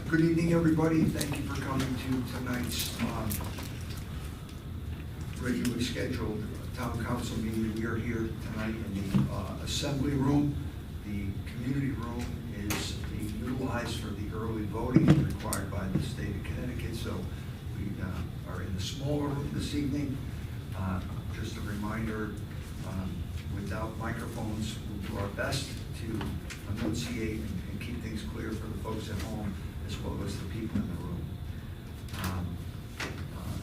Good evening, everybody. Thank you for coming to tonight's regularly scheduled town council meeting. We are here tonight in the assembly room. The community room is being utilized for the early voting required by the state of Connecticut, so we are in the smaller room this evening. Just a reminder, without microphones, we'll do our best to enunciate and keep things clear for the folks at home as well as the people in the room.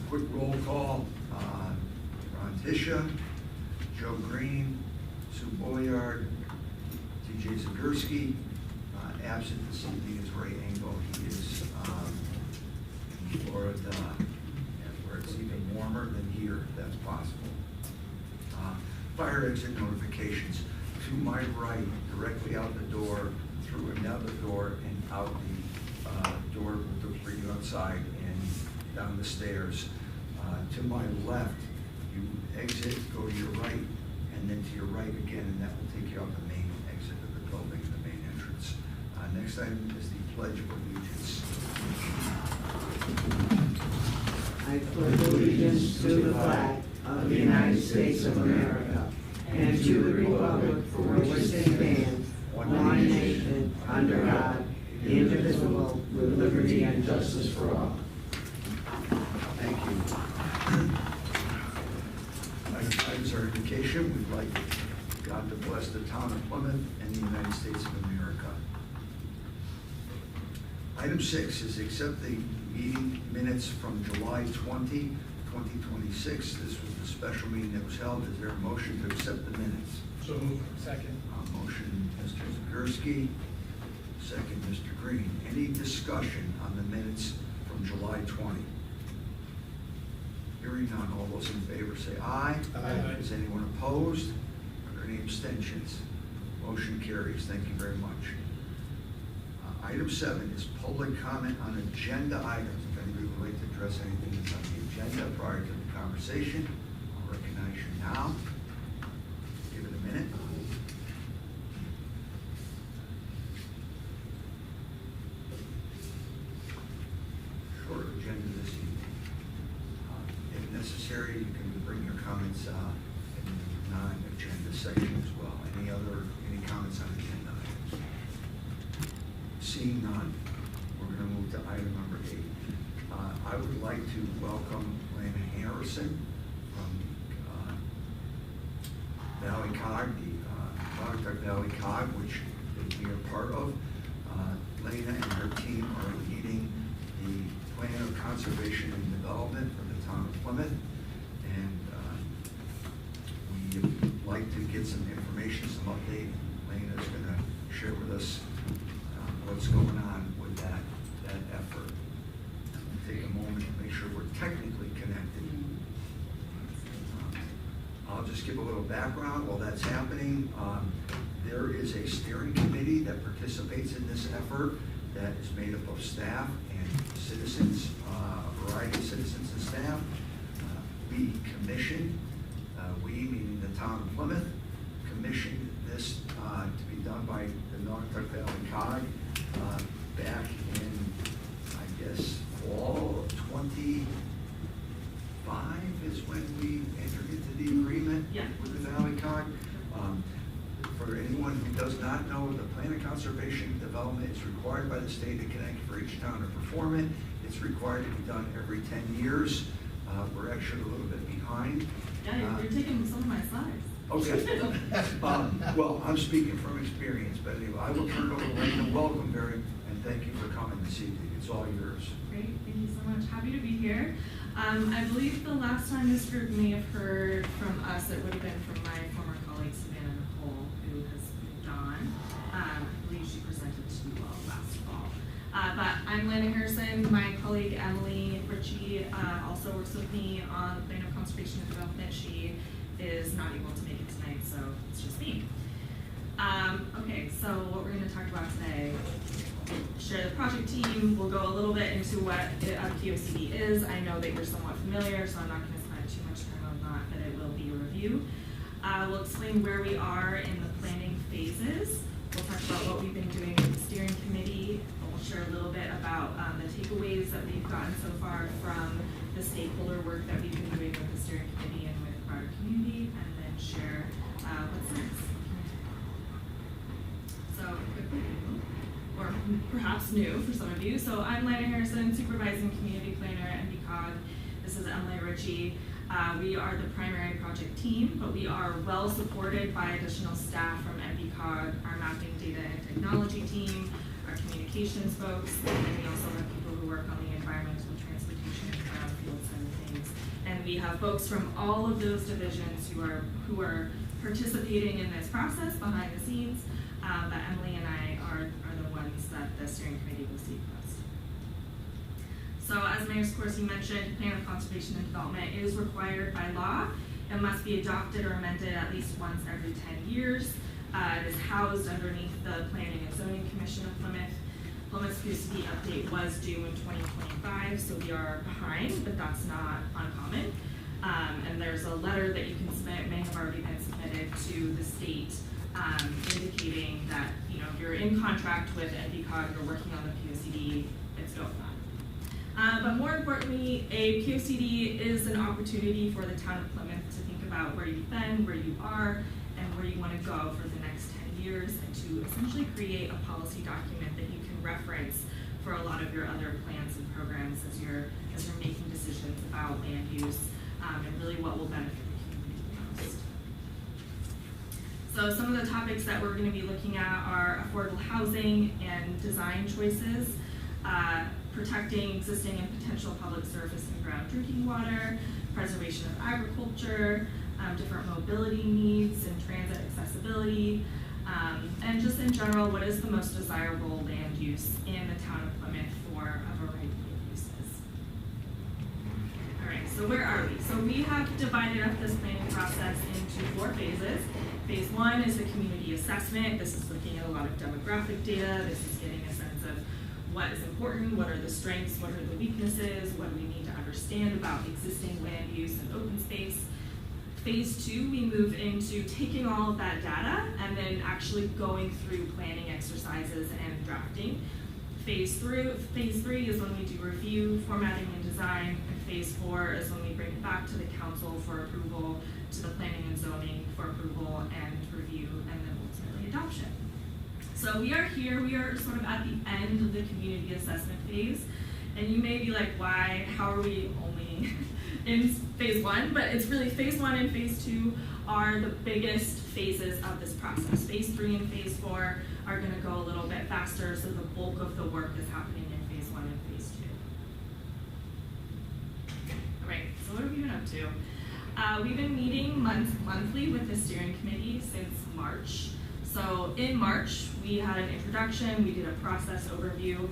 Quick roll call, Ron Tisha, Joe Green, Sue Boyard, TJ Zagurski. Absent this evening is Ray Engel. He is in Florida, where it's even warmer than here, if that's possible. Fire exit notifications. To my right, directly out the door, through another door, and out the door to bring you outside and down the stairs. To my left, you exit, go to your right, and then to your right again, and that will take you out the main exit of the building, the main entrance. Next item is the Pledge of Allegiance. I pledge allegiance to the flag of the United States of America and to the republic for which it stands, one nation, under God, indivisible, with liberty and justice for all. Thank you. Items are indication. We'd like God to bless the town of Plymouth and the United States of America. Item 6 is accept the meeting minutes from July 20, 2026. This was the special meeting that was held. Is there a motion to accept the minutes? So moved. Second. Motion, Mr. Zagurski. Second, Mr. Green. Any discussion on the minutes from July 20? Hearing none, all those in favor say aye. Aye. Is anyone opposed? Are there any abstentions? Motion carries. Thank you very much. Item 7 is public comment on agenda items. If anybody would like to address anything that's on the agenda prior to the conversation, I'll recognize you now. Give it a minute. Short agenda this evening. If necessary, you can bring your comments in the non-agenda section as well. Any comments on agenda items? Seeing none, we're going to move to item number 8. I would like to welcome Lana Harrison from Valley Cog, the Montauk Valley Cog, which we are part of. Lana and her team are leading the plan of conservation and development for the town of Plymouth, and we would like to get some information, some update. Lana is going to share with us what's going on with that effort. Take a moment to make sure we're technically connected. I'll just give a little background while that's happening. There is a steering committee that participates in this effort that is made up of staff and citizens, a variety of citizens and staff. We commissioned, we meaning the town of Plymouth, commissioned this to be done by the Montauk Valley Cog back in, I guess, fall of 25 is when we entered into the agreement with the Valley Cog. For anyone who does not know, the plan of conservation and development is required by the state of Connecticut for each town to perform it. It's required to be done every 10 years. We're actually a little bit behind. Yeah, you're taking some of my slides. Okay. Well, I'm speaking from experience, but anyway, I will turn it over to Lana. Welcome, Barry, and thank you for coming this evening. It's all yours. Great, thank you so much. Happy to be here. I believe the last time this group may have heard from us, it would have been from my former colleague, Savannah Nicole, who has moved on. I believe she presented to you all last fall. But I'm Lana Harrison. My colleague, Emily Ritchie, also works with me on the plan of conservation and development. She is not able to make it tonight, so it's just me. Okay, so what we're going to talk about today, share the project team. We'll go a little bit into what a POCD is. I know that you're somewhat familiar, so I'm not going to spend too much time on that, but it will be a review. We'll explain where we are in the planning phases. We'll talk about what we've been doing with the steering committee, and we'll share a little bit about the takeaways that we've gotten so far from the stakeholder work that we've been doing with the steering committee and with our community, and then share what's next. So quickly, or perhaps new for some of you. So I'm Lana Harrison, Supervising Community Planner at NBCOG. This is Emily Ritchie. We are the primary project team, but we are well supported by additional staff from NBCOG, our mapping data and technology team, our communications folks, and then we also have people who work on the environmental, transportation, and brownfield side of things. And we have folks from all of those divisions who are participating in this process behind the scenes, but Emily and I are the ones that the steering committee will see first. So as Mayor Sikorsky mentioned, Plan of Conservation and Development is required by law. It must be adopted or amended at least once every 10 years. It is housed underneath the Planning and Zoning Commission of Plymouth. Plymouth's PUCD update was due in 2025, so we are behind, but that's not uncommon. And there's a letter that you can submit, may have already been submitted to the state, indicating that, you know, if you're in contract with NBCOG, you're working on the POCD, it's going on. But more importantly, a POCD is an opportunity for the town of Plymouth to think about where you've been, where you are, and where you want to go for the next 10 years, and to essentially create a policy document that you can reference for a lot of your other plans and programs as you're making decisions about land use, and really what will benefit the community most. So some of the topics that we're going to be looking at are affordable housing and design choices, protecting existing and potential public surface and ground drinking water, preservation of agriculture, different mobility needs and transit accessibility, and just in general, what is the most desirable land use in the town of Plymouth for a variety of uses. All right, so where are we? So we have divided up this planning process into 4 phases. Phase 1 is the community assessment. This is looking at a lot of demographic data. This is getting a sense of what is important, what are the strengths, what are the weaknesses, what do we need to understand about existing land use and open space. Phase 2, we move into taking all of that data and then actually going through planning exercises and drafting. Phase 3 is when we do review, formatting, and design, and phase 4 is when we bring it back to the council for approval, to the planning and zoning for approval and review, and then ultimately adoption. So we are here, we are sort of at the end of the community assessment phase, and you may be like, why, how are we only in phase 1? But it's really phase 1 and phase 2 are the biggest phases of this process. Phase 3 and phase 4 are gonna go a little bit faster, so the bulk of the work is happening in phase 1 and phase 2. All right, so what have we been up to? We've been meeting monthly with the steering committee since March. So in March, we had an introduction, we did a process overview.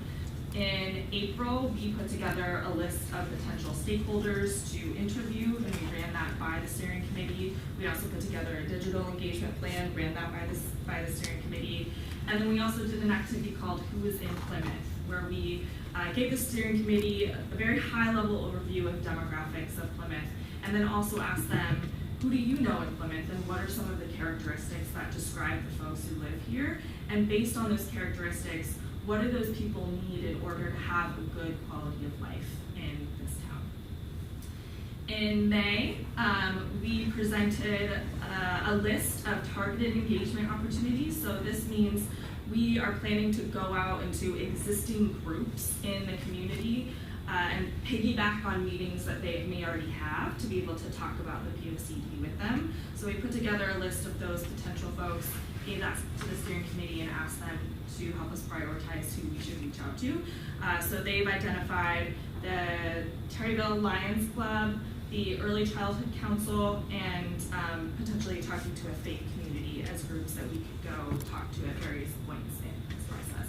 In April, we put together a list of potential stakeholders to interview, and we ran that by the steering committee. We also put together a digital engagement plan, ran that by the steering committee. And then we also did an activity called Who is in Plymouth, where we gave the steering committee a very high-level overview of demographics of Plymouth, and then also asked them, who do you know in Plymouth, and what are some of the characteristics that describe the folks who live here? And based on those characteristics, what do those people need in order to have a good quality of life in this town? In May, we presented a list of targeted engagement opportunities. So this means we are planning to go out into existing groups in the community and piggyback on meetings that they may already have to be able to talk about the POCD with them. So we put together a list of those potential folks, gave that to the steering committee, and asked them to help us prioritize who we should reach out to. So they've identified the Terryville Lions Club, the Early Childhood Council, and potentially talking to a faith community as groups that we could go talk to at various points in this process.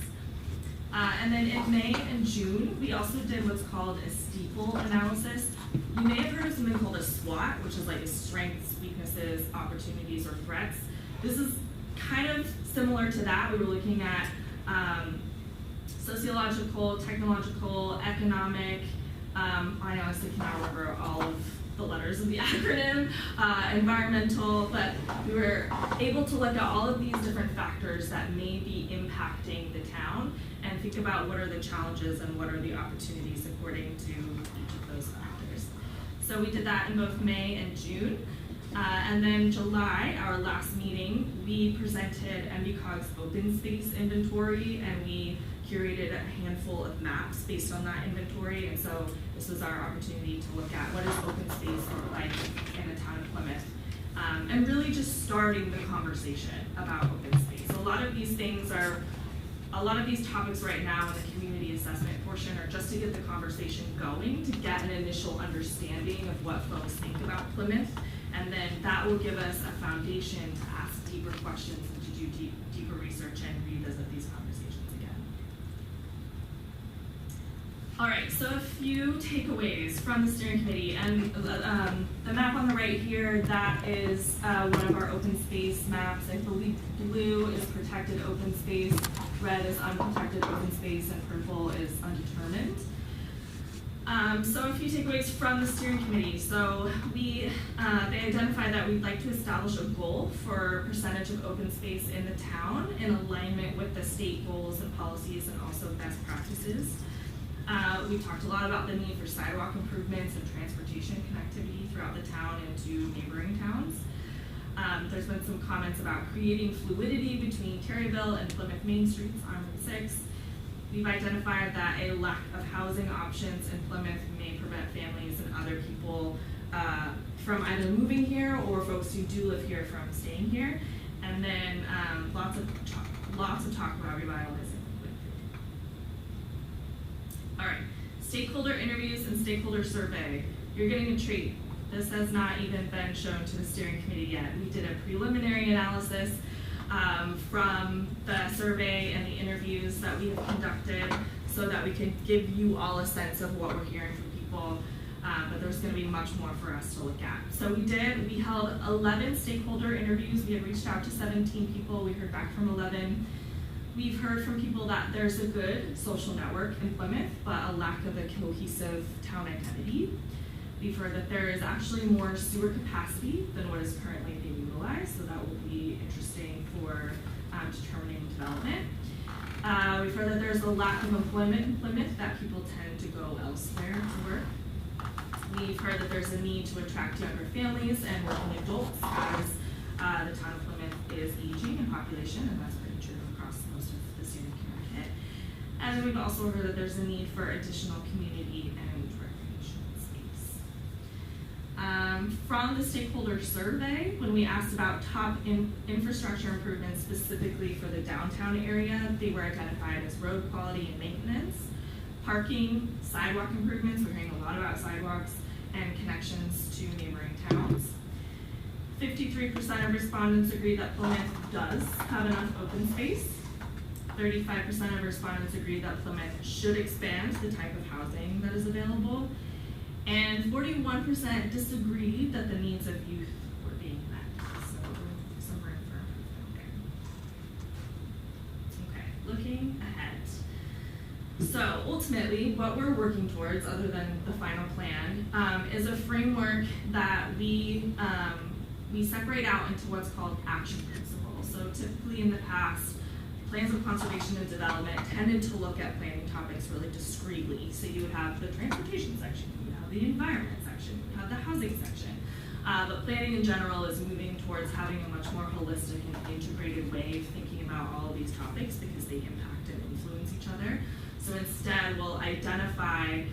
And then in May and June, we also did what's called a steeple analysis. You may have heard of something called a SWOT, which is like a strengths, weaknesses, opportunities, or threats. This is kind of similar to that. We were looking at sociological, technological, economic, I honestly cannot remember all of the letters of the acronym, environmental, but we were able to look at all of these different factors that may be impacting the town and think about what are the challenges and what are the opportunities according to each of those factors. So we did that in both May and June. And then July, our last meeting, we presented MBCOG's open space inventory, and we curated a handful of maps based on that inventory. And so this was our opportunity to look at what does open space look like in the town of Plymouth, and really just starting the conversation about open space. A lot of these topics right now in the community assessment portion are just to get the conversation going, to get an initial understanding of what folks think about Plymouth, and then that will give us a foundation to ask deeper questions and to do deeper research and revisit these conversations again. All right, so a few takeaways from the steering committee, and the map on the right here, that is one of our open space maps. I believe blue is protected open space, red is unprotected open space, and purple is undetermined. So a few takeaways from the steering committee. So they identified that we'd like to establish a goal for percentage of open space in the town in alignment with the state goals and policies and also best practices. We talked a lot about the need for sidewalk improvements and transportation connectivity throughout the town and to neighboring towns. There's been some comments about creating fluidity between Terryville and Plymouth Main Streets on Route 6. We've identified that a lack of housing options in Plymouth may prevent families and other people from either moving here or folks who do live here from staying here. And then lots of talk about revitalizing. All right, stakeholder interviews and stakeholder survey. You're getting a treat. This has not even been shown to the steering committee yet. We did a preliminary analysis from the survey and the interviews that we have conducted so that we can give you all a sense of what we're hearing from people, but there's gonna be much more for us to look at. So we held 11 stakeholder interviews. We had reached out to 17 people. We heard back from 11. We've heard from people that there's a good social network in Plymouth, but a lack of a cohesive town identity. We've heard that there is actually more sewer capacity than what is currently being utilized, so that will be interesting for determining development. We've heard that there's a lack of employment in Plymouth, that people tend to go elsewhere to work. We've heard that there's a need to attract younger families and working adults as the town of Plymouth is aging in population, and that's pretty true across most of the state of Connecticut. And then we've also heard that there's a need for additional community and recreation space. From the stakeholder survey, when we asked about top infrastructure improvements specifically for the downtown area, they were identified as road quality and maintenance, parking, sidewalk improvements, we're hearing a lot about sidewalks, and connections to neighboring towns. 53% of respondents agreed that Plymouth does have enough open space. 35% of respondents agreed that Plymouth should expand the type of housing that is available. And 41% disagreed that the needs of youth were being met. So some room for improvement there. Okay, looking ahead. So ultimately, what we're working towards, other than the final plan, is a framework that we separate out into what's called action principles. So typically in the past, plans of conservation and development tended to look at planning topics really discretely. So you would have the transportation section, you would have the environment section, you would have the housing section. But planning in general is moving towards having a much more holistic and integrated way of thinking about all of these topics because they impact and influence each other. So instead, we'll identify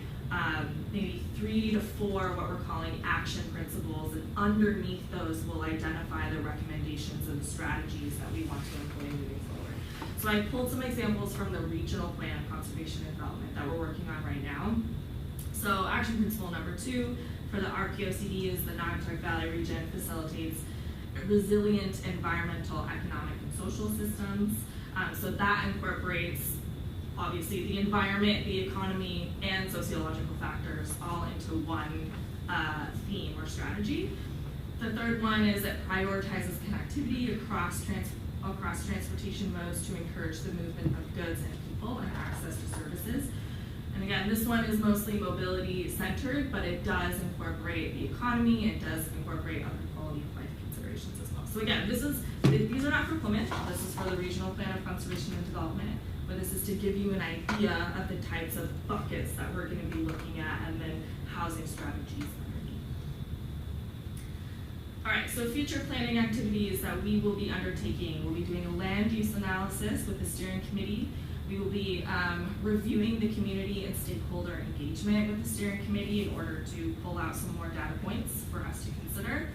maybe 3 to 4 what we're calling action principles, and underneath those we'll identify the recommendations and the strategies that we want to employ moving forward. So I pulled some examples from the regional plan of conservation and development that we're working on right now. So action principle number 2 for the RPOCD is the Naugatuck Valley region facilitates resilient environmental, economic, and social systems. So that incorporates obviously the environment, the economy, and sociological factors all into one theme or strategy. The third one is it prioritizes connectivity across transportation modes to encourage the movement of goods and people and access to services. And again, this one is mostly mobility centered, but it does incorporate the economy, it does incorporate other quality of life considerations as well. So again, these are not for Plymouth, this is for the regional plan of conservation and development, but this is to give you an idea of the types of buckets that we're gonna be looking at, and then housing strategies underneath. All right, so future planning activities that we will be undertaking, we'll be doing a land use analysis with the steering committee. We will be reviewing the community and stakeholder engagement with the steering committee in order to pull out some more data points for us to consider.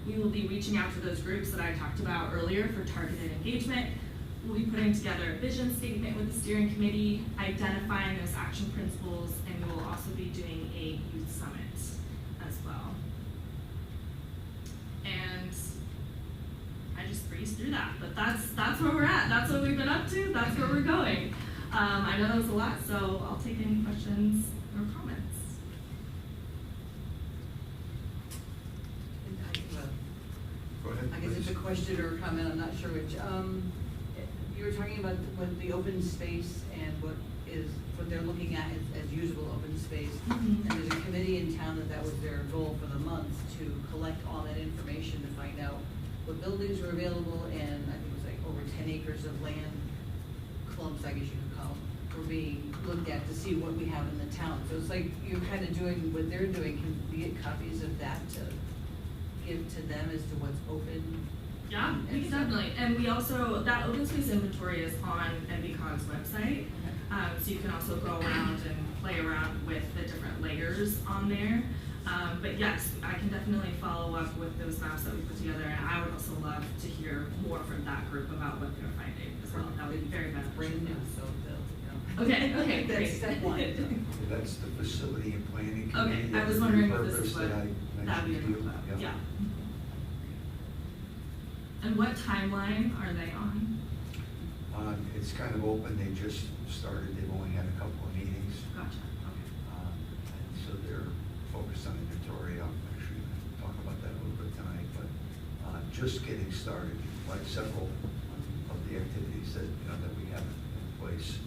We will be reaching out to those groups that I talked about earlier for targeted engagement. We'll be putting together a vision statement with the steering committee, identifying those action principles, and we will also be doing a youth summit as well. And I just breezed through that, but that's where we're at. That's what we've been up to. That's where we're going. I know that was a lot, so I'll take any questions or comments. Go ahead, I guess it's a please. question or a comment, I'm not sure which. You were talking about what the open space and what they're looking at as usable open space. Mhm. And there's a committee in town that was their goal for the month, to collect all that information to find out what buildings were available, and I think it was like over 10 acres of land, clumps, I guess you could call them, were being looked at to see what we have in the town. So it's like you're kind of doing what they're doing. Can we get copies of that to give to them as to what's open? Yeah, we can definitely. And we also, that open space inventory is on NBCOG's website. So you can also go around and play around with the different layers on there. But yes, I can definitely follow up with those maps that we put together, and I would also love to hear more from that group about what they're finding as well. That would be very beneficial. Brand new, so they'll, Okay, That's great. step one. That's the facility and planning committee. Okay, I was wondering if this is Repurpose what that I that would mentioned be to you. about. Yeah. And what timeline are they on? It's kind of open, they just started, they've only had a couple of meetings. Gotcha, okay. And so they're focused on inventory. I'm actually going to talk about that a little bit tonight, but just getting started, like several of the activities that, that we have in place.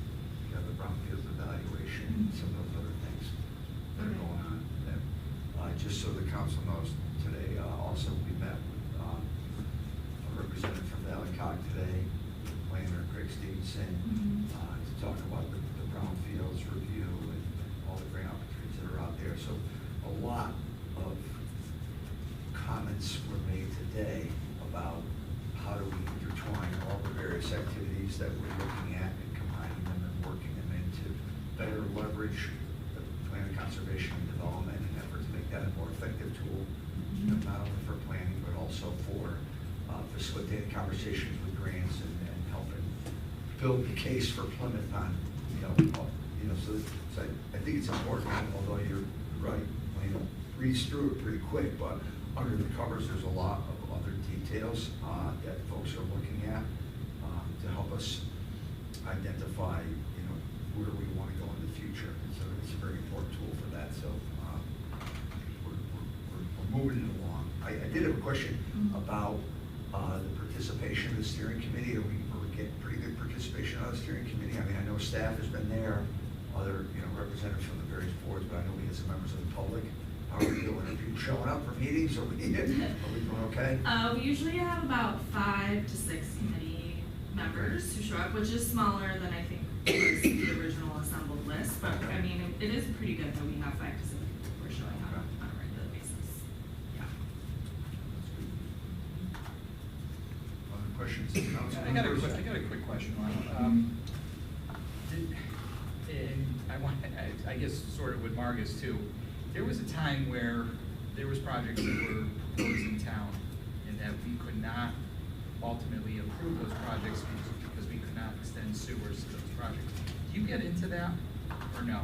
We have the brownfield evaluation, and some of those other things that are Okay. going on. That, just so the council knows, today, also we met with a representative from Valley Cog today, planner Craig Stevenson, to talk about the brownfields review and all the grant opportunities that are out there. So a lot of comments were made today about how do we intertwine all the various activities that we're looking at and combining them and working them into better leverage the plan of conservation and development in an effort to make that a more effective tool, not only for planning, but also for facilitating conversations with grants and helping build the case for Plymouth on, so I think it's important, although you're right, reads through it pretty quick, but under the covers, there's a lot of other details that folks are looking at to help us identify, where we want to go in the future. So it's a very important tool for that. So we're moving it along. I did have a question about the participation of the steering committee. Are we getting pretty good participation on the steering committee? I mean, I know staff has been there, other representatives from the various boards, but I know we have some members of the public. How are we doing? Are people showing up for meetings? Are we doing okay? We usually have about 5 to 6 committee members who show up, which is smaller than I think was the original assembled list. But I mean, it is pretty good that we have 5 to 6 people who are showing up on a regular basis. Yeah. Other questions? Council I got a members? quick question, Ron. I guess sort of with Margus too, there was a time where there was projects that were proposed in town and that we could not ultimately approve those projects because we could not extend sewers to those projects. Do you get into that or no?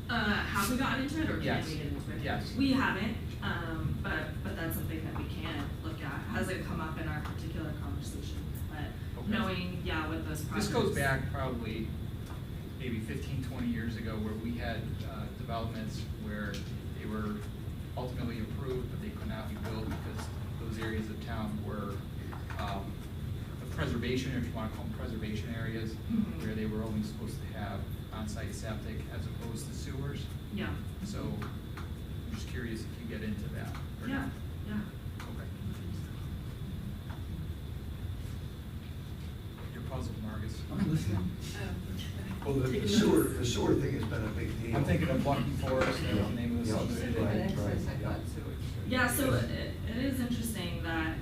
Have we gotten into it, or Yes. can we get into it? Yes. We haven't, but that's something that we can look at. Hasn't come up in our particular conversation, but Okay. knowing, what those projects. This goes back probably maybe 15, 20 years ago where we had developments where they were ultimately approved, but they could not be built because those areas of town were preservation, if you want to call them preservation areas, where they were only supposed to have on-site septic as opposed to sewers. Yeah. So I'm just curious if you get into that or Yeah, not. yeah. Okay. Your calls it Marcus. I'm listening. Well, the sewer thing has been a big deal. I'm thinking of Lucky Forest, that's the name of the Yeah. subdivision. Right, Access, I right, thought, yeah. sewage. Yeah, so it is interesting that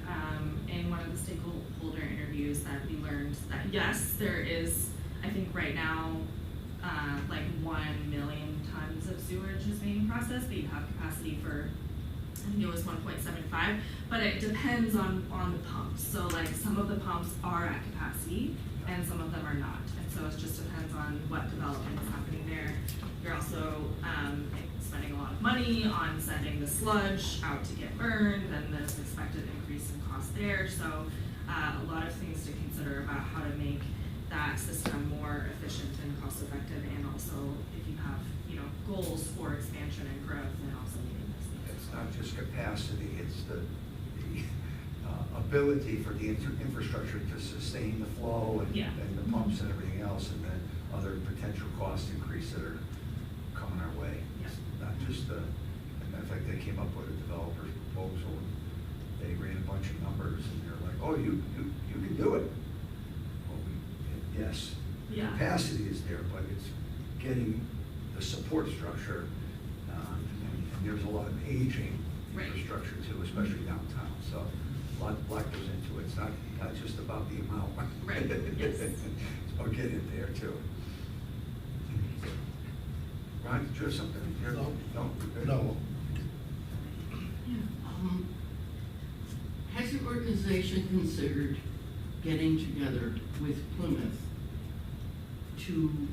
in one of the stakeholder interviews that we learned that yes, there is, I think right now, like 1 million tons of sewage is being processed, but you have capacity for, I think it was 1.75, but it depends on the pumps. So like some of the pumps are at capacity and some of them are not. And so it just depends on what development is happening there. You're also spending a lot of money on sending the sludge out to get burned, and there's expected increase in cost there. So a lot of things to consider about how to make that system more efficient and cost effective, and also if you have, goals for expansion and growth, then also needing this. It's not just capacity, it's the ability for the infrastructure to sustain the flow and, Yeah. and the pumps and everything else, and then other potential cost increase that are coming our way. It's not just the, as a matter of fact, they came up with a developer's proposal, and they ran a bunch of numbers, and they're like, oh, you can do it. Well, yes, Yeah. capacity is there, but it's getting the support structure, and there's a lot of aging Right. infrastructure too, especially downtown, so a lot goes into it. It's not just about the amount. Right, yes. It's about getting it there too. Ron, did you have something? No. No? Okay. No. Has your organization considered getting together with Plymouth to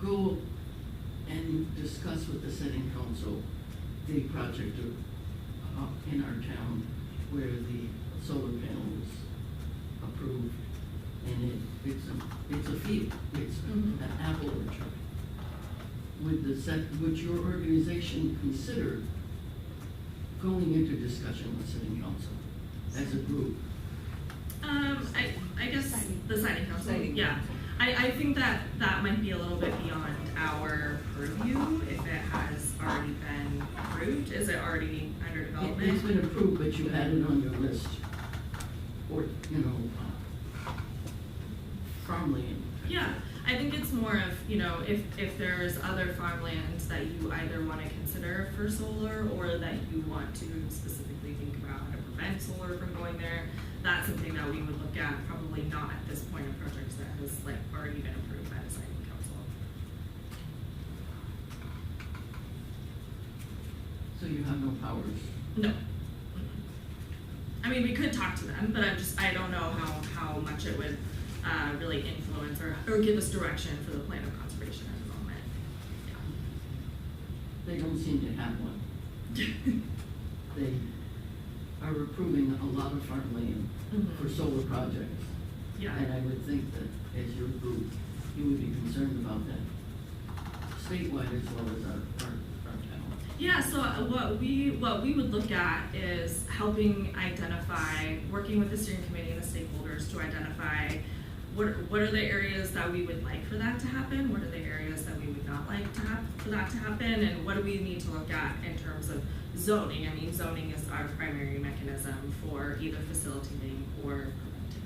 go and discuss with the setting council the project in our town where the solar panel was approved? And it's a field, it's an apple orchard. Would your organization consider going into discussion with city council as a group? I guess the siting council, Siting yeah. council. I think that might be a little bit beyond our purview if it has already been approved. Is it already under It's development? been approved, but you had it on your list, or, farmland. Yeah, I think it's more of, if there's other farmlands that you either want to consider for solar or that you want to specifically think about how to prevent solar from going there, that's something that we would look at, probably not at this point of projects that has already been approved by the siting council. So you have no powers? No. I mean, we could talk to them, but I don't know how much it would really influence or give us direction for the plan of conservation at the moment. They don't seem to have one. They are approving a lot of farmland for solar projects. Yeah. And I would think that as your group, you would be concerned about that statewide as well as our town. Yeah, so what we would look at is helping identify, working with the steering committee and the stakeholders to identify what are the areas that we would like for that to happen, what are the areas that we would not like to have for that to happen, and what do we need to look at in terms of zoning. I mean, zoning is our primary mechanism for either facilitating or preventing.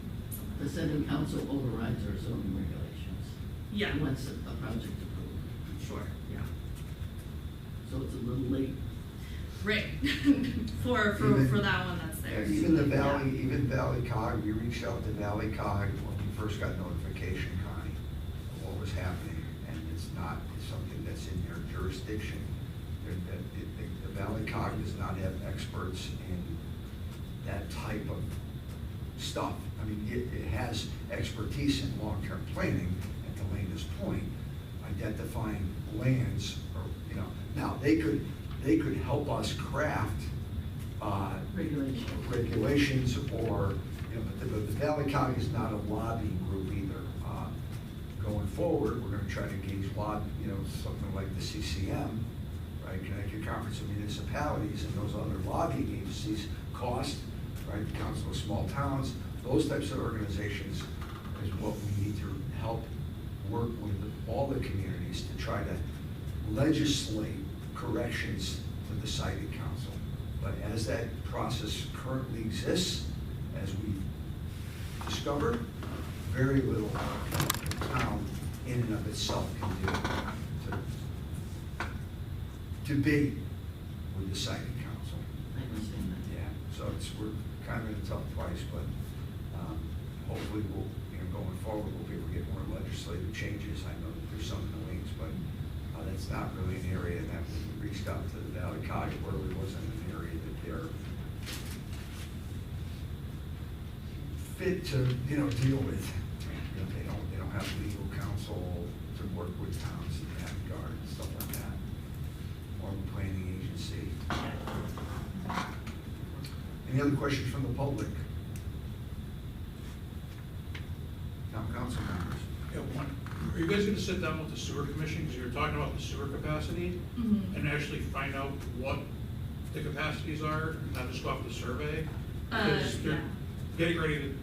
The setting council overrides our zoning regulations. Yeah. Once a project approved. Sure, yeah. So it's a little late. Right, for that one that's there. Even Valley Cog, we reached out to Valley Cog when we first got notification, Connie, of what was happening, and it's not something that's in their jurisdiction. The Valley Cog does not have experts in that type of stuff. I mean, it has expertise in long-term planning, and to Lena's point, identifying lands, or, now they could help us craft regulations, or, but the Valley Cog is not a lobbying group either. Going forward, we're gonna try to engage something like the CCM, right, Connecticut Conference of Municipalities, and those other lobbying agencies, COST, right, the Council of Small Towns, those types of organizations is what we need to help work with all the communities to try to legislate corrections to the siting council. But as that process currently exists, as we discovered, very little the town in and of itself can do to debate with the siting council. I understand that. Yeah, so we're kind of in a tough place, but hopefully we'll, going forward, we'll be able to get more legislative changes. I know that there's some in the wings, but that's not really an area that we reached out to the Valley Cog, it really wasn't an area that they're fit to, deal with. They don't have legal counsel to work with towns in that regard and stuff like that, or the planning agency. Any other questions from the public? Town council members? Yeah, one. Are you guys gonna sit down with the sewer commission, because you were talking about the sewer capacity, and actually find out what the capacities are, not just go off the survey? Because they're Yeah. getting ready to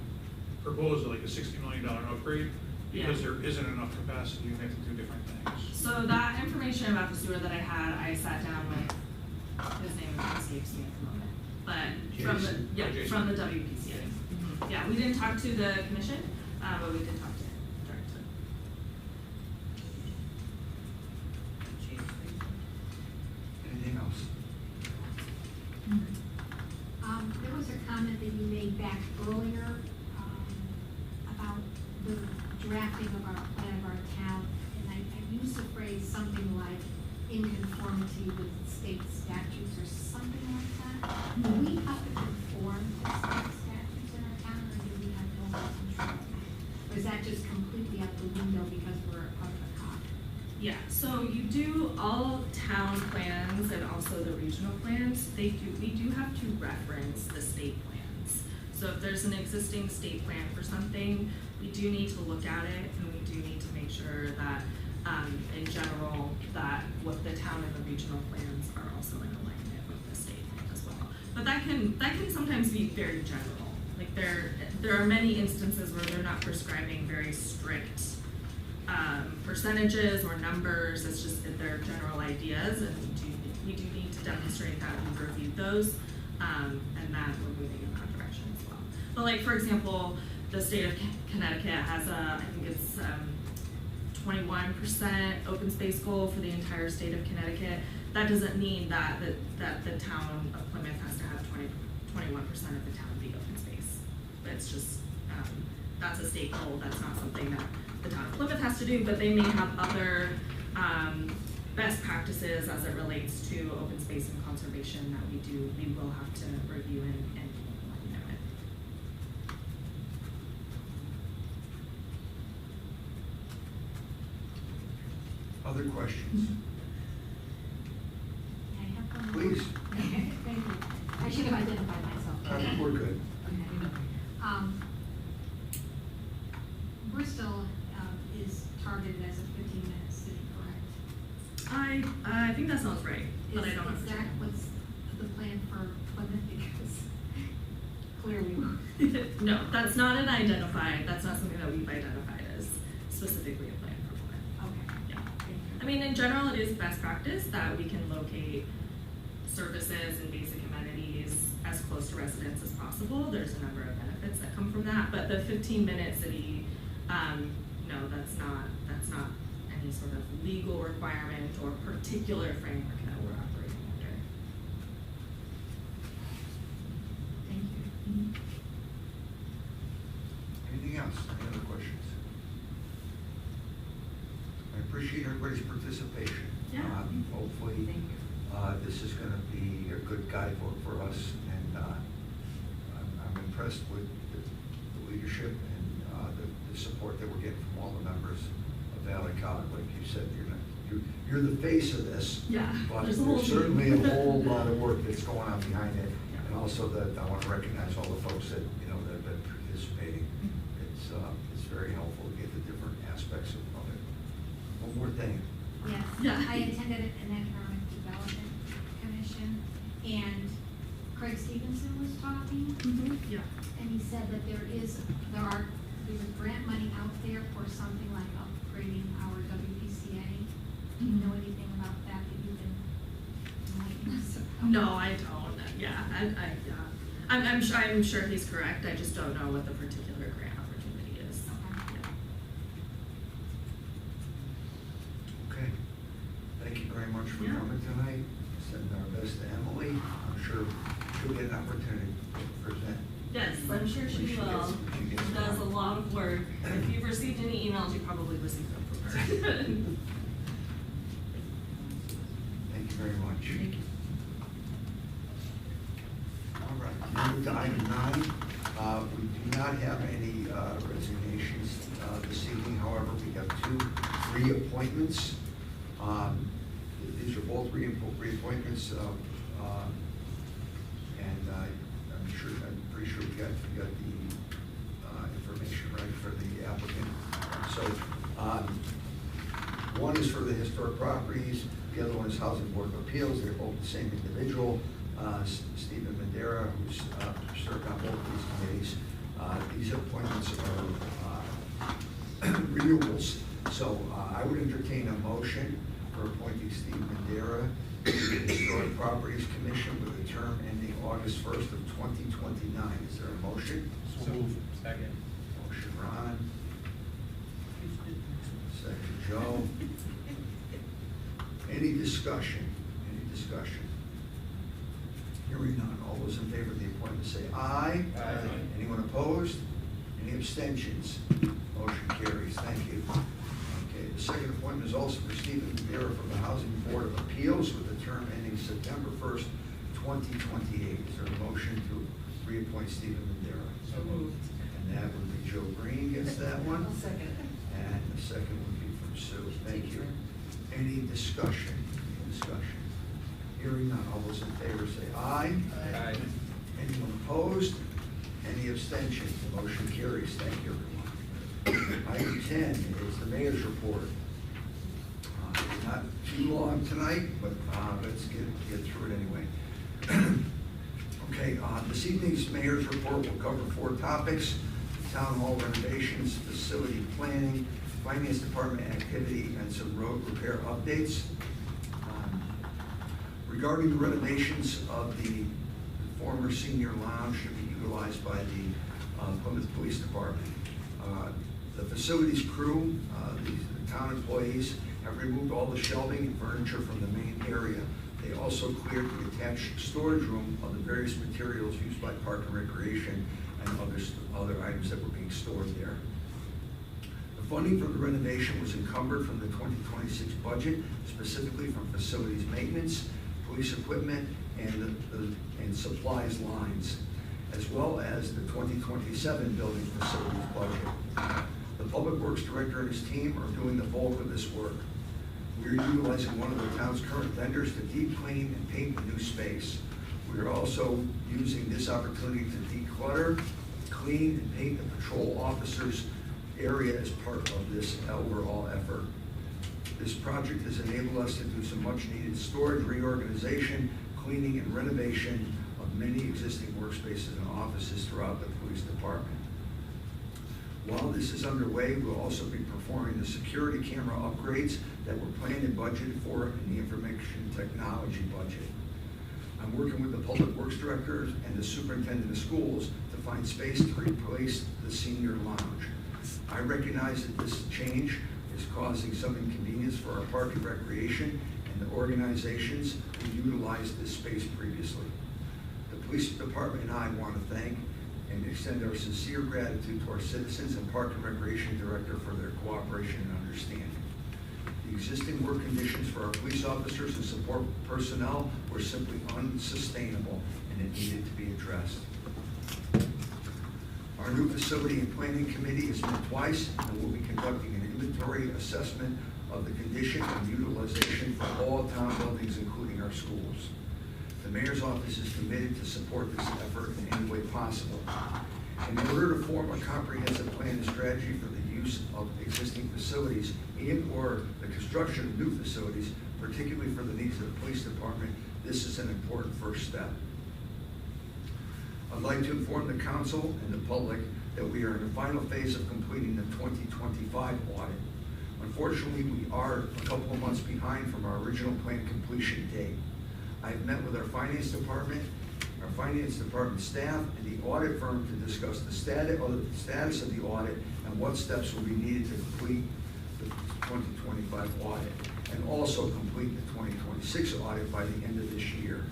propose like a $60 million upgrade, because Yeah. there isn't enough capacity, you have to do different things. So that information about the sewer that I had, I sat down with, his name escapes me at the moment, but from the, Jason. yeah, Jason. from the WPCA. Yeah, we didn't talk to the commission, but we did talk to him directly. Anything else? There was a comment that you made back earlier, about the drafting of our plan of our town, and I used the phrase something like in conformity with state statutes or something like that. Do we have to conform to state statutes in our town, or do we have no control? Or is that just completely out the window because we're a part of a COG? Yeah, so you do all town plans and also the regional plans, we do have to reference the state plans. So if there's an existing state plan for something, we do need to look at it, and we do need to make sure that, in general, that what the town and the regional plans are also in alignment with the state plan as well. But that can sometimes be very general. Like there are many instances where they're not prescribing very strict percentages or numbers. It's just that they're general ideas, and we do need to demonstrate that we've reviewed those, and that we're moving in that direction as well. But like, for example, the state of Connecticut has I think it's 21% open space goal for the entire state of Connecticut. That doesn't mean that the town of Plymouth has to have 21% of the town be open space. It's just, that's a state goal. That's not something that the town of Plymouth has to do, but they may have other best practices as it relates to open space and conservation that we will have to review and implement it. Other questions? I have one more. Please. Thank you. I should have identified myself. We're good. Bristol is targeted as a 15-minute city, correct? I think that sounds right, but I don't know. Is that what's the plan for Plymouth? Because clearly. No, that's not that's not something that we've identified as specifically a plan for Plymouth. Okay. Yeah. Thank you. I mean, in general, it is best practice that we can locate services and basic amenities as close to residents as possible. There's a number of benefits that come from that, but the 15-minute city, no, that's not any sort of legal requirement or particular framework that we're operating under. Thank you. Anything else? Any other questions? I appreciate everybody's participation. Yeah. Hopefully, Thank you. this is gonna be a good guidebook for us, and I'm impressed with the leadership and the support that we're getting from all the members of Valley Cog. Like you said, you're the face of this. Yeah, But there's a whole there's team. certainly a whole lot of work that's going on behind it. Yeah. And also that I want to recognize all the folks that, that have been participating. It's very helpful to get the different aspects of it. One more thing. Yes. Yeah. I attended an economic development commission, and Craig Stevenson was talking, Yeah. and he said that there's a grant money out there for something like upgrading our WPCA. Do you know anything about that you can enlighten us about? No, I don't. Yeah, I'm sure he's correct. I just don't know what the particular grant tonight. Send our best to Emily. I'm sure she'll get an opportunity to present. Yes, I'm sure she She will. gets- she gets She does a one. lot of work. If you've received any emails, you probably received them from her. Thank you very much. All right, move to item 9. We do not have any resignations this evening. However, we have 2 reappointments. These are both reappointments, and I'm pretty sure we got the information right for the applicant. So, one is for the historic properties, the other one is Housing Board of Appeals. They're both the same individual, Stephen Madera, who's served on both of these committees. These appointments are renewals. So I would entertain a motion for appointing Steve Madera to the Historic Properties Commission with a term ending August 1st of 2029. Is there a motion? So moved. Second. Motion Ron, second Joe. Any discussion? Any discussion? Hearing none. All those in favor of the appointment say aye. Aye. Anyone opposed? Any abstentions? Motion carries. Thank you. Okay, the second appointment is also for Stephen Madera from the Housing Board of Appeals with a term ending September 1st, 2028. Is there a motion to reappoint Stephen Madera? So moved. And that would be Joe Green gets that one. I'll second it. And the second would be from Sue. Thank you. Any discussion? Any discussion? Hearing none. All those in favor say aye. Aye. Anyone opposed? Any abstentions? The motion carries. Thank you, everyone. Item 10 is the mayor's report. Not too long tonight, but let's get through it anyway. Okay, this evening's mayor's report will cover 4 topics: town hall renovations, facility planning, finance department activity, and some road repair updates. Regarding the renovations of the former senior lounge to be utilized by the Plymouth Police Department. The facilities crew, the town employees, have removed all the shelving and furniture from the main area. They also cleared the attached storage room of the various materials used by Park and Recreation and other items that were being stored there. The funding for the renovation was encumbered from the 2026 budget, specifically from facilities maintenance, police equipment, and supplies lines, as well as the 2027 building facilities budget. The Public Works Director and his team are doing the bulk of this work. We are utilizing one of the town's current vendors to deep clean and paint the new space. We are also using this opportunity to declutter, clean, and paint the patrol officers' area as part of this overall effort. This project has enabled us to do some much-needed storage reorganization, cleaning, and renovation of many existing workspaces and offices throughout the police department. While this is underway, we'll also be performing the security camera upgrades that were planned and budgeted for in the information technology budget. I'm working with the Public Works Director and the Superintendent of Schools to find space to replace the senior lounge. I recognize that this change is causing some inconvenience for our Park and Recreation and the organizations who utilized this space previously. The Police Department and I want to thank and extend our sincere gratitude to our citizens and Park and Recreation Director for their cooperation and understanding. The existing work conditions for our police officers and support personnel were simply unsustainable, and it needed to be addressed. Our new Facility and Planning Committee has met twice and will be conducting an inventory assessment of the condition and utilization for all town buildings, including our schools. The Mayor's Office is committed to support this effort in any way possible. In order to form a comprehensive plan and strategy for the use of existing facilities and/or the construction of new facilities, particularly for the needs of the police department, this is an important first step. I'd like to inform the council and the public that we are in the final phase of completing the 2025 audit. Unfortunately, we are a couple of months behind from our original plan completion date. I've met with our finance department staff, and the audit firm to discuss the status of the audit and what steps will be needed to complete 2025 audit, and also complete the 2026 audit by the end of this year.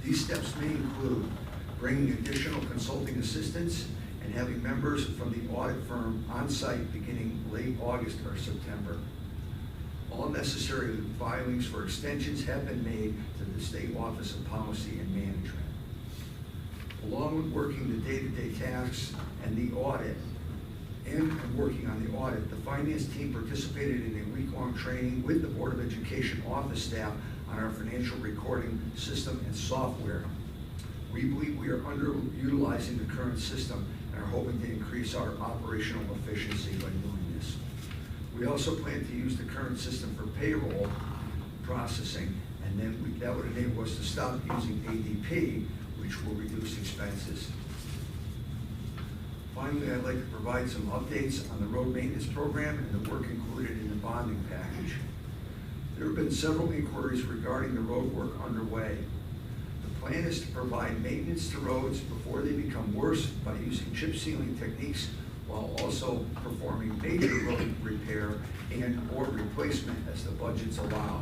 These steps may include bringing additional consulting assistants and having members from the audit firm on site beginning late August or September. All necessary filings for extensions have been made to the State Office of Policy and Management. Along with working the day-to-day tasks and the audit, and working on the audit, the finance team participated in a week-long training with the Board of Education office staff on our financial recording system and software. We believe we are underutilizing the current system and are hoping to increase our operational efficiency by doing this. We also plan to use the current system for payroll processing, and then that would enable us to stop using ADP, which will reduce expenses. Finally, I'd like to provide some updates on the road maintenance program and the work included in the bonding package. There have been several inquiries regarding the road work underway. The plan is to provide maintenance to roads before they become worse by using chip sealing techniques, while also performing major road repair and or replacement as the budgets allow.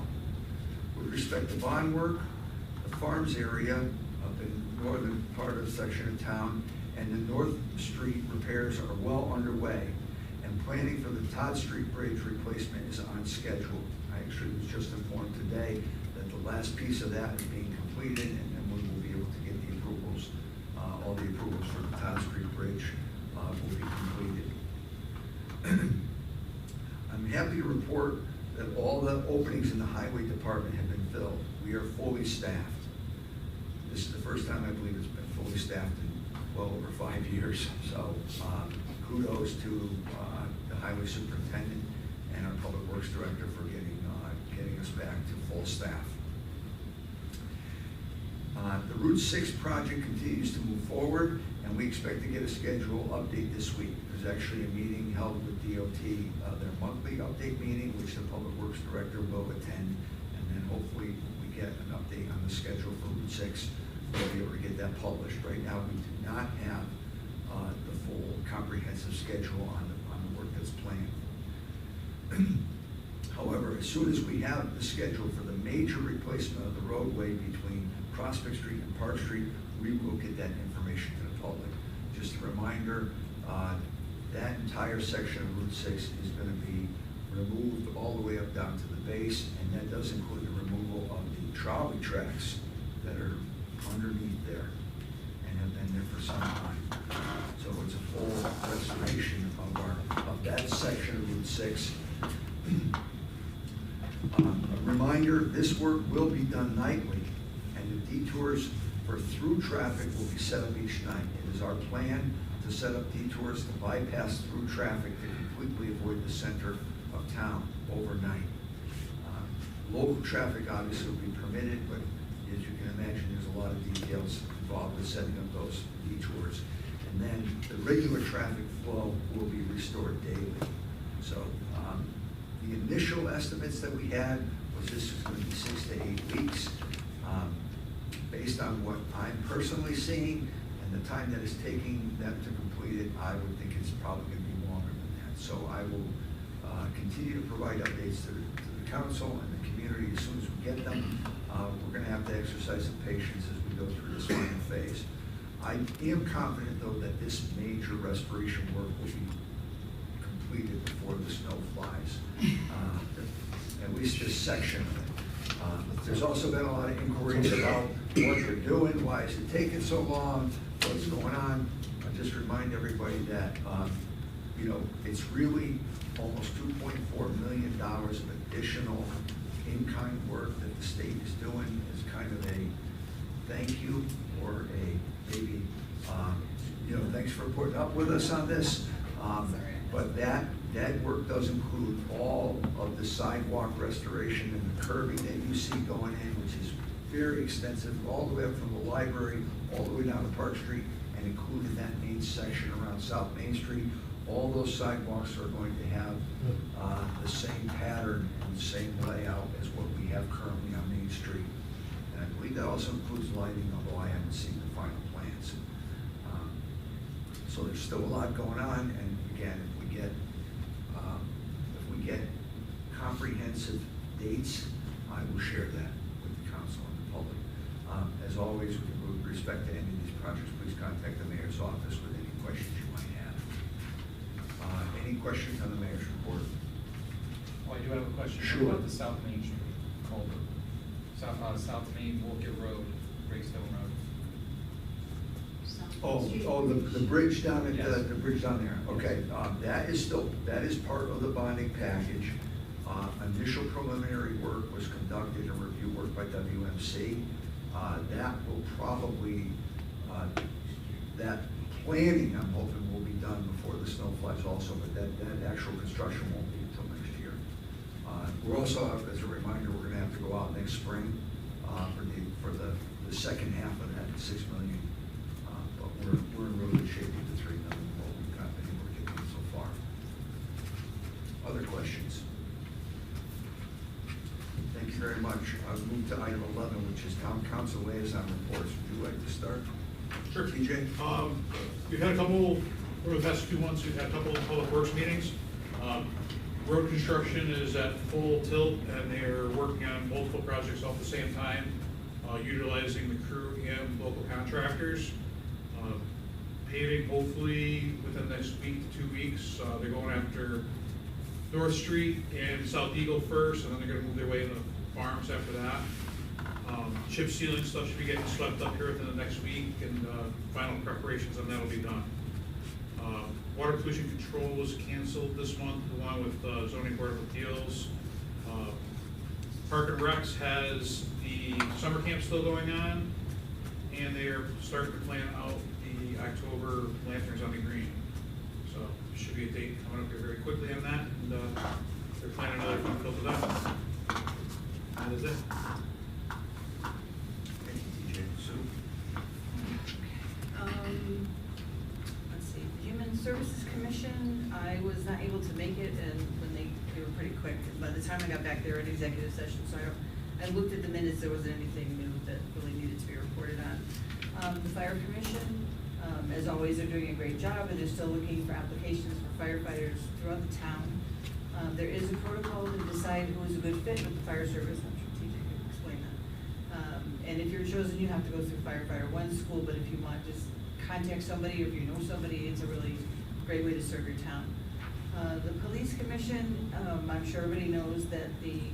With respect to bond work, the Farms area up in the northern part of the section of town and the North Street repairs are well underway, and planning for the Todd Street Bridge replacement is on schedule. I actually was just informed today that the last piece of that is being completed, and then we will be able to get the approvals, all the approvals for the Todd Street Bridge will be completed. I'm happy to report that all the openings in the highway department have been filled. We are fully staffed. This is the first time I believe it's been fully staffed in well over 5 years. So kudos to the highway superintendent and our public works director for getting us back to full staff. The Route 6 project continues to move forward, and we expect to get a schedule update this week. There's actually a meeting held with DOT, their monthly update meeting, which the public works director will attend, and then hopefully we get an update on the schedule for Route 6. We'll be able to get that published. Right now, we do not have the full comprehensive schedule on the work that's planned. However, as soon as we have the schedule for the major replacement of the roadway between Prospect Street and Park Street, we will get that information to the public. Just a reminder, that entire section of Route 6 is going to be removed all the way up down to the base, and that does include the removal of the trolley tracks that are underneath there and have been there for some time. So it's a full restoration of that section of Route 6. A reminder, this work will be done nightly, and the detours for through traffic will be set up each night. It is our plan to set up detours to bypass through traffic to completely avoid the center of town overnight. Local traffic obviously will be permitted, but as you can imagine, there's a lot of details involved with setting up those detours. And then the regular traffic flow will be restored daily. So the initial estimates that we had was this was going to be 6 to 8 weeks. Based on what I'm personally seeing and the time that it's taking them to complete it, I would think it's probably going to be longer than that. So I will continue to provide updates to the council and the community as soon as we get them. We're going to have to exercise some patience as we go through this final phase. I am confident, though, that this major restoration work will be completed before the snow flies, at least this section of it. There's also been a lot of inquiries about what they're doing, why is it taking so long, what's going on. I just remind everybody that it's really almost $2.4 million of additional in-kind work that the state is doing as kind of a thank you, or a maybe thanks for putting up with us on this. But that work does include all of the sidewalk restoration and the curbing that you see going in, which is very extensive, all the way up from the library, all the way down to Park Street, and including that main section around South Main Street. All those sidewalks are going to have the same pattern and the same layout as what we have currently on Main Street. And I believe that also includes lighting, although I haven't seen the final plans. So there's still a lot going on, and again, if we comprehensive dates, I will share that with the council and the public. As always, with respect to any of these projects, please contact the mayor's office with any questions you might have. Any questions on the mayor's report? Well, I do have a question. Sure. What about the South Main Street culvert? South Main Woolkit Road, Breakstone Road. Oh, the bridge down at, Yes. the bridge down there, okay, that is part of the bonding package. Initial preliminary work was conducted and review work by WMC. That will probably, that planning, I'm hoping, will be done before the snow flies also, but that actual construction won't be until next year. We're also, as a reminder, we're gonna have to go out next spring, for the second half of that, 6 million. But we're in really good shape with the 3 million, what we've got, been working on so far. Other questions? Thank you very much. I'll move to item 11, which is town council liaison reports. Would you like to start? Sure. TJ? We've had a couple, over the past 2 months, we've had a couple of public works meetings. Road construction is at full tilt, and they're working on multiple projects all at the same time, utilizing the crew and local contractors. Paving, hopefully, within the next week to 2 weeks. They're going after North Street and South Eagle first, and then they're gonna move their way into the farms after that. Chip sealing stuff should be getting swept up here within the next week, and final preparations on that will be done. Water pollution control was canceled this month, along with zoning board of appeals. Park and Recs has the summer camp still going on, and they're starting to plan out the October lanterns on the green. So should be a date coming up here very quickly on that, and they're planning another fun fill for that. That is it. Thank you, TJ. Sue? Let's see, the Human Services Commission, I was not able to make it, and when they were pretty quick. By the time I got back, they were in executive session, so I looked at the minutes, there wasn't anything new that really needed to be reported on. The Fire Commission, as always, they're doing a great job, and they're still looking for applications for firefighters throughout the town. There is a protocol to decide who is a good fit with the fire service. I'm sure TJ can explain that. And if you're chosen, you have to go through firefighter one school, but if you want, just contact somebody, or if you know somebody, it's a really great way to serve your town. The Police Commission, I'm sure everybody knows that the,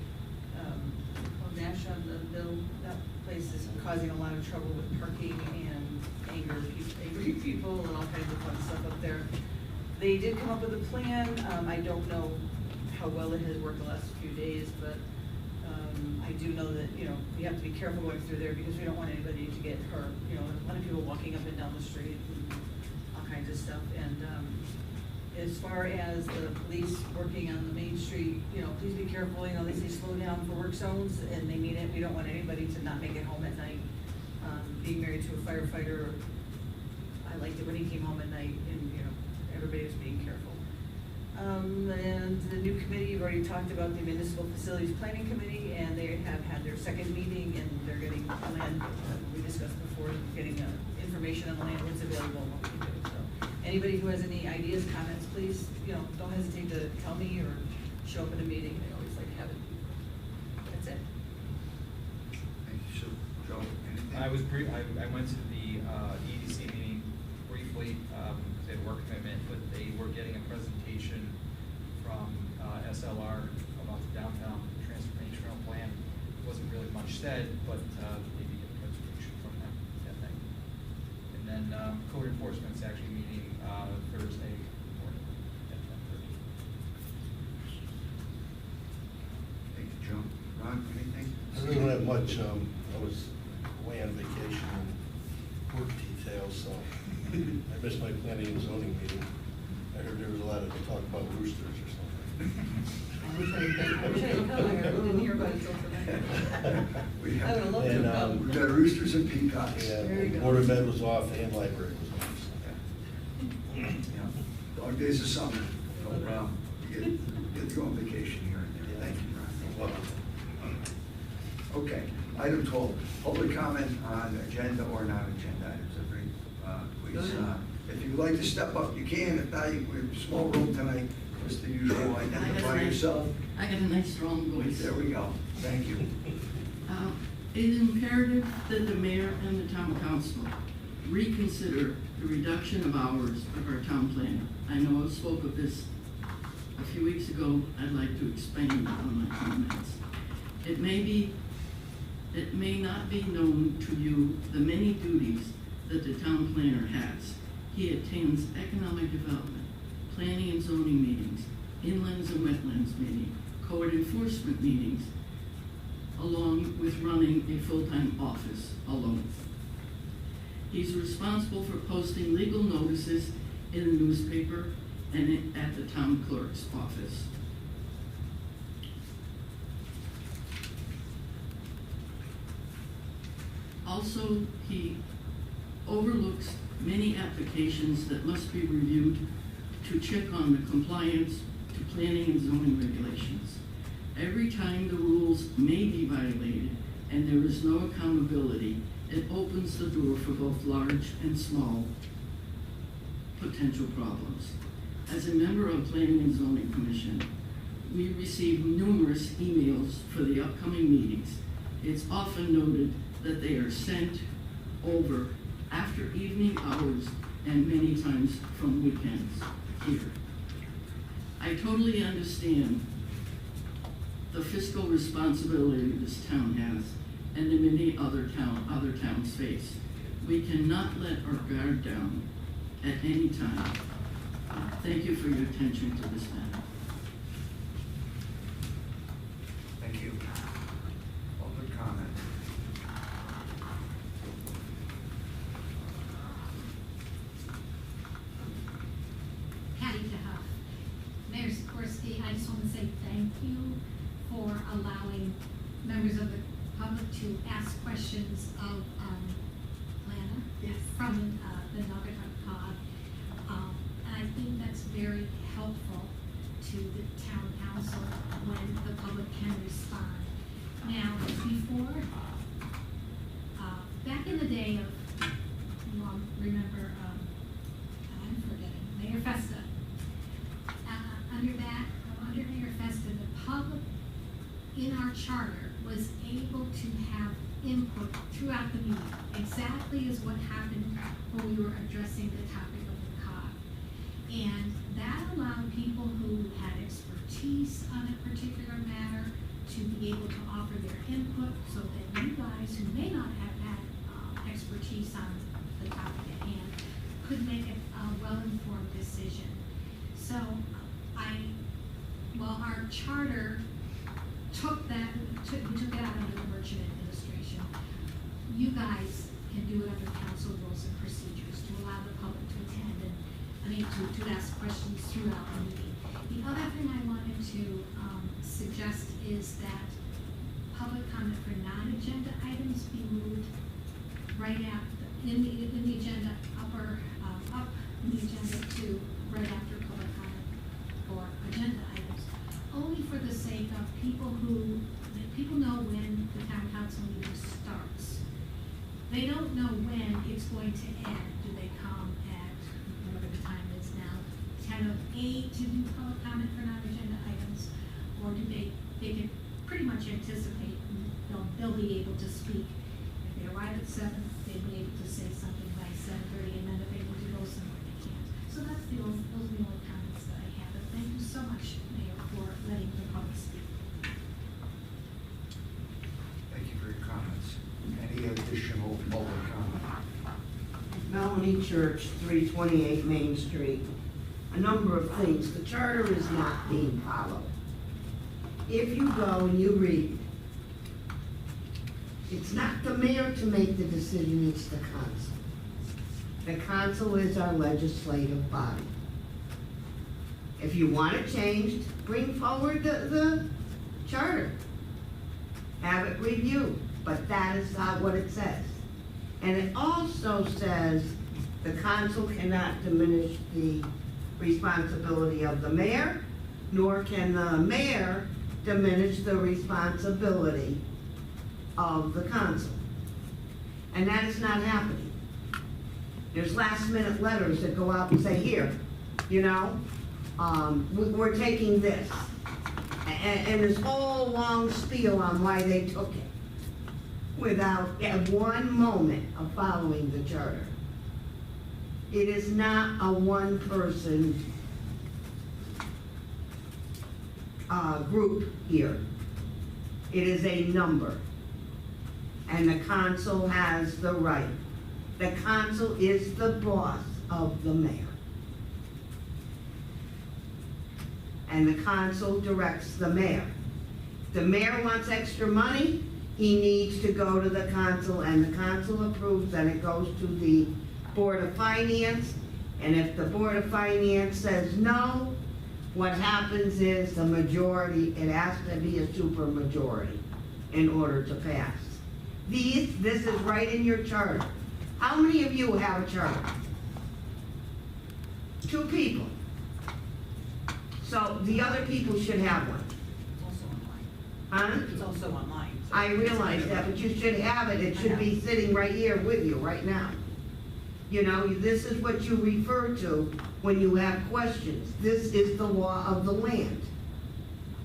Nash on the bill, that place is causing a lot of trouble with parking and angry people and all kinds of fun stuff up there. They did come up with a plan. I don't know how well it has worked the last few days, but I do know that, you know, we have to be careful going through there because we don't want anybody to get hurt. You know, a lot of people walking up and down the street and all kinds of stuff. And as far as the police working on the main street, you know, please be careful. You know, they say slow down for work zones, and they mean it. We don't want anybody to not make it home at night. Being married to a firefighter, I liked it when he came home at night, and, you know, everybody was being careful. And the new committee, you've already talked about the Municipal Facilities Planning Committee, and they have had their second meeting, and they're getting land, we discussed before, getting information on the land, what's available, and what we can do. So anybody who has any ideas, comments, please, you know, don't hesitate to tell me or show up in a meeting. They always like having people. That's it. Thank you, Sue. Joe, anything? I went to the EDC meeting briefly, they had a work commitment, but they were getting a presentation from SLR about the downtown transformational plan. Wasn't really much said, but they did get a presentation from them that night. And then code enforcement's actually meeting Thursday morning at 10:30. Thank you, Joe. Ron, anything? I really don't have much. I was away on vacation and work details, so I missed my planning and zoning meeting. I heard there was a lot of talk about roosters or something. I wish I had come. I didn't hear about it until tonight. We I would have loved to And, have come. We've got roosters and peacocks. Yeah, There you go. Board of Ed was off and library was off. Yeah. Dog days of summer. So, you get to go on vacation here and there. Thank you, Ron. Okay, item 12, public comment on agenda or non-agenda items. Please, if you'd like to step up, you can. If not, we're in a small room tonight. Just the usual, identify yourself. I got a nice strong voice. There we go. Thank you. It is imperative that the mayor and the town council reconsider the reduction of hours of our town planner. I know I spoke of this a few weeks ago. I'd like to expand on my comments. It may not be known to you the many duties that the town planner has. He attends economic development, planning and zoning meetings, inlands and wetlands meeting, code enforcement meetings, along with running a full-time office alone. He's responsible for posting legal notices in the newspaper and at the town clerk's office. Also, he overlooks many applications that must be reviewed to check on the compliance to planning and zoning regulations. Every time the rules may be violated and there is no accountability, it opens the door for both large and small potential problems. As a member of Planning and Zoning Commission, we receive numerous emails for the upcoming meetings. It's often noted that they are sent over after evening hours and many times from weekends here. I totally understand the fiscal responsibility this town has and the many other towns face. We cannot let our guard down at any time. Thank you for your attention to this matter. Thank you. Public comment. Patty DeHuff. Mayor Sikorsky, I just want to say thank you for allowing members of the public to ask questions of Lana. Yes. From the Naugatuck Pod. And I think that's very helpful to the town council when the public can respond. Now, before, back in the day of, you all remember, I'm forgetting, Mayor Festa. Under Mayor Festa, the public in our charter was able to have input throughout the meeting, exactly as what happened when we were addressing the topic of the COG. And that allowed people who had expertise on a particular matter to be able to offer their input so that you guys who may not have had expertise on the topic at hand could make a well-informed decision. So our charter took that, we took that out under the merchant administration. You guys can do it under council rules and procedures to allow the public to attend and, to ask questions throughout the meeting. The other thing I wanted to suggest is that public comment for non-agenda items be moved right after, in the agenda, up in the agenda to right after public comment for agenda items. Only for the sake of people know when the town council meeting starts. They don't know when it's going to end. Do they come at, whatever the time is now, 10:08 to do public comment for non-agenda items? Or do they can pretty much anticipate they'll be able to speak. If they arrive at 7, they'll be able to say something by 7:30, and then if they need to go somewhere, they can't. So those are the only comments that I have. But thank you so much, Mayor, for letting the public speak. Thank you for your comments. Any additional public comment? Melanie Church, 328 Main Street. A number of things. The charter is not being followed. If you go and you read, it's not the mayor to make the decision, it's the council. The council is our legislative body. If you want it changed, bring forward the charter. Have it reviewed, but that is not what it says. And it also says the council cannot diminish the responsibility of the mayor, nor can the mayor diminish the responsibility of the council. And that is not happening. There's last minute letters that go out and say, here, we're taking this. And this whole long spiel on why they took it without at one moment of following the charter. It is not a one-person group here. It is a number. And the council has the right. The council is the boss of the mayor. And the council directs the mayor. If the mayor wants extra money, he needs to go to the council, and the council approves, and it goes to the Board of Finance. And if the Board of Finance says no, what happens is the majority, it has to be a super majority in order to pass. This is right in your charter. How many of you have a charter? 2 people. So the other people should have one. It's also online. Huh? It's also online. so- I realize that, but you should have it. It should be sitting right here with you right now. You know, this is what you refer to when you have questions. This is the law of the land.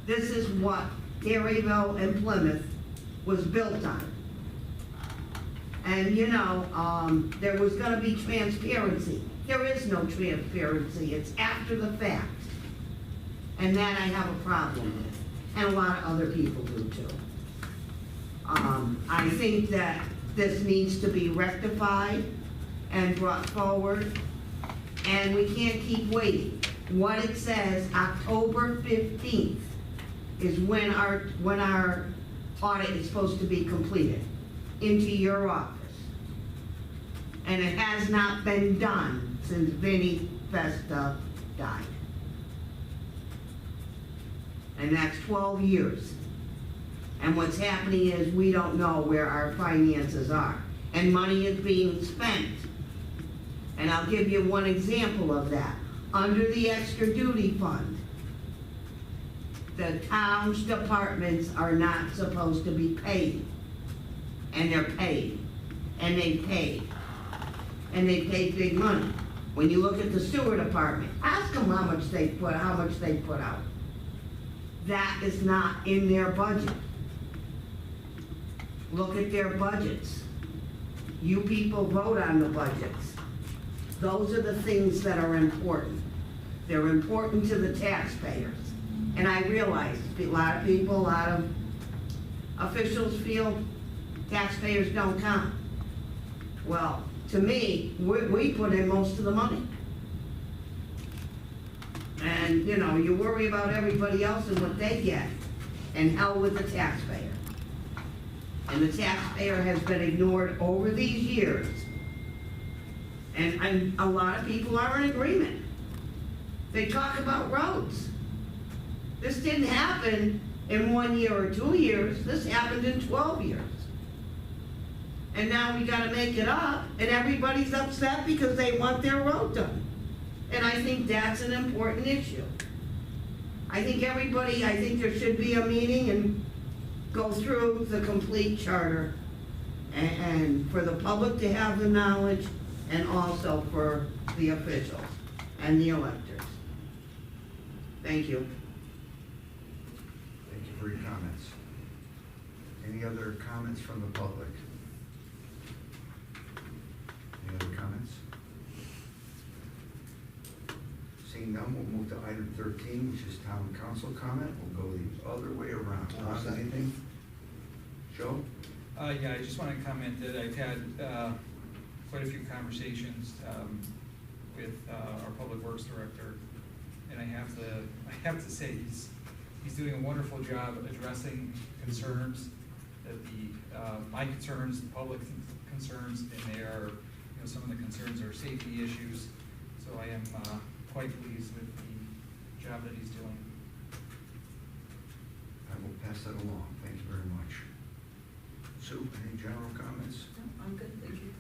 This is what Terryville and Plymouth was built on. And you know, there was gonna be transparency. There is no transparency. It's after the fact. And that I have a problem with. And a lot of other people do too. I think that this needs to be rectified and brought forward, and we can't keep waiting. What it says, October 15th is when our audit is supposed to be completed into your office. And it has not been done since Vinnie Festa died. And that's 12 years. And what's happening is we don't know where our finances are. And money is being spent. And I'll give you one example of that. Under the extra duty fund, the town's departments are not supposed to be paid. And they're paid. And they paid. And they paid big money. When you look at the sewer department, ask them how much they put out. That is not in their budget. Look at their budgets. You people vote on the budgets. Those are the things that are important. They're important to the taxpayers. And I realize a lot of people, a lot of officials feel taxpayers don't count. Well, to me, we put in most of the money. And, you know, you worry about everybody else and what they get, and hell with the taxpayer. And the taxpayer has been ignored over these years. And a lot of people are in agreement. They talk about roads. This didn't happen in 1 year or 2 years. This happened in 12 years. And now we gotta make it up, and everybody's upset because they want their road done. And I think that's an important issue. I think there should be a meeting and go through the complete charter, and for the public to have the knowledge, and also for the officials and the electors. Thank you. Thank you for your comments. Any other comments from the public? Any other comments? Seeing none, we'll move to item 13, which is town council comment. We'll go the other way around. Ron, anything? Joe? Yeah, I just want to comment that I've had quite a few conversations with our public works director, and I have to say he's doing a wonderful job addressing concerns that my concerns, the public concerns, and they are, some of the concerns are safety issues. So I am quite pleased with the job that he's doing. I will pass that along. Thank you very much. Sue, any general comments? No, I'm good, thank you.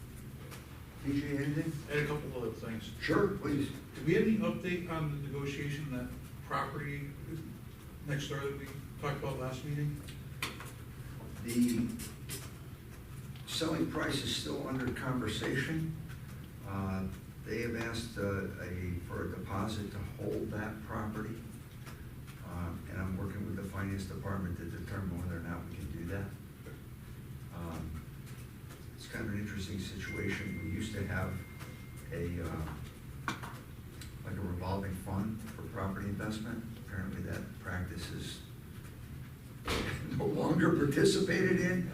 TJ, anything? And a couple of other things. Sure, please. Do we have any update on the negotiation, that property next door that we talked about last meeting? The selling price is still under conversation. They have asked for a deposit to hold that property. And I'm working with the finance department to determine whether or not we can do that. It's kind of an interesting situation. We used to have like a revolving fund for property investment. Apparently that practice is no longer participated in.